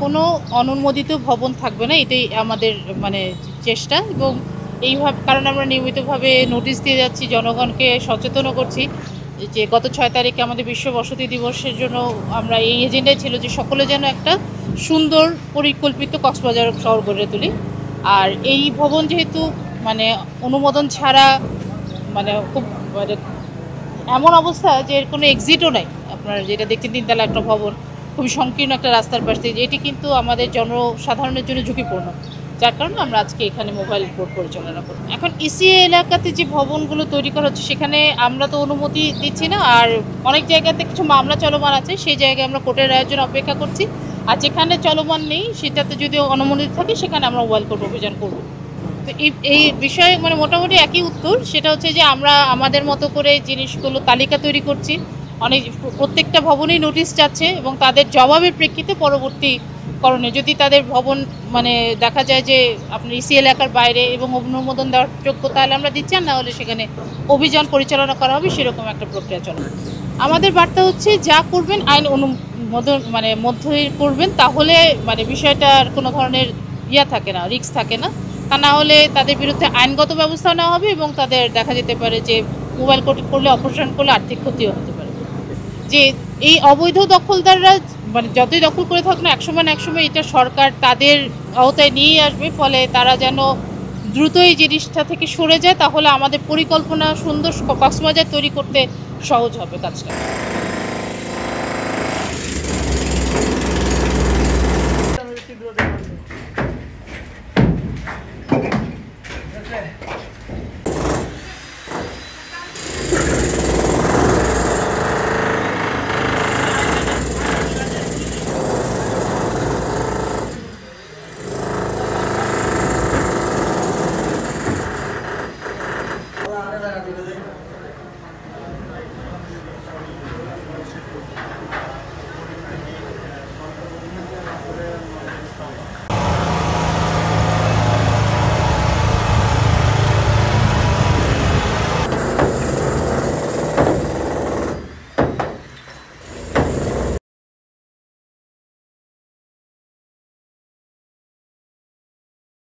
কোনো অনুমোদিত ভবন থাকবে না, এটাই আমাদের মানে চেষ্টা। এবং এইভাবে কারণ আমরা নিয়মিতভাবে নোটিশ দিয়ে যাচ্ছি, জনগণকে সচেতনও করছি যে গত 6 তারিখে আমাদের বিশ্ব বসতি দিবসের জন্য আমরা এই এজেন্ডায় ছিল যে সকলে যেন একটা সুন্দর পরিকল্পিত কক্সবাজার শহর গড়ে তুলি। আর এই ভবন যেহেতু মানে অনুমোদন ছাড়া মানে খুব মানে এমন অবস্থা যে এর কোনো এক্সিটও নাই, আপনার যেটা দেখছেন তিনতলা একটা ভবন খুবই সংকীর্ণ একটা রাস্তার পাশ দিয়ে, এটি কিন্তু আমাদের জনসাধারণের জন্য ঝুঁকিপূর্ণ, যার কারণে আমরা আজকে এখানে মোবাইল কোর্ট পরিচালনা করি। এখন ইসিএ এলাকাতে যে ভবনগুলো তৈরি করা হচ্ছে সেখানে আমরা তো অনুমতি দিচ্ছি না, আর অনেক জায়গাতে কিছু মামলা চলমান আছে, সেই জায়গায় আমরা কোর্টের রায়ের জন্য অপেক্ষা করছি। আর যেখানে চলমান নেই সেটাতে যদি অনুমোদিত থাকে সেখানে আমরা মোবাইল কোর্ট অভিযান করব। তো এই বিষয়ে মানে মোটামুটি একই উত্তর, সেটা হচ্ছে যে আমরা আমাদের মতো করে জিনিসগুলো তালিকা তৈরি করছি, অনেক প্রত্যেকটা ভবনেই নোটিশ চাচ্ছে এবং তাদের জবাবের প্রেক্ষিতে পরবর্তী করণে যদি তাদের ভবন মানে দেখা যায় যে আপনার ইসি এলাকার বাইরে এবং অনুমোদন দেওয়ার যোগ্য, তাহলে আমরা দিচ্ছি, আর না হলে সেখানে অভিযান পরিচালনা করা হবে, সেরকম একটা প্রক্রিয়া চলে। আমাদের বার্তা হচ্ছে যা করবেন আইন অনুমোদন মানে মধ্যে করবেন, তাহলে মানে বিষয়টার কোনো ধরনের থাকে না, রিস্ক থাকে না। তা না হলে তাদের বিরুদ্ধে আইনগত ব্যবস্থা নেওয়া হবে এবং তাদের দেখা যেতে পারে যে মোবাইল কোর্ট করলে, অপারেশন করলে আর্থিক ক্ষতিও হতে পারে। যে এই অবৈধ দখলদাররা মানে যতই দখল করে থাকুক না, একসময় না একসময় এটা সরকার তাদের আওতায় নিয়ে আসবে, ফলে তারা যেন দ্রুত এই জিনিসটা থেকে সরে যায়, তাহলে আমাদের পরিকল্পনা সুন্দর কক্সবাজার তৈরি করতে সহজ হবে কাজটা।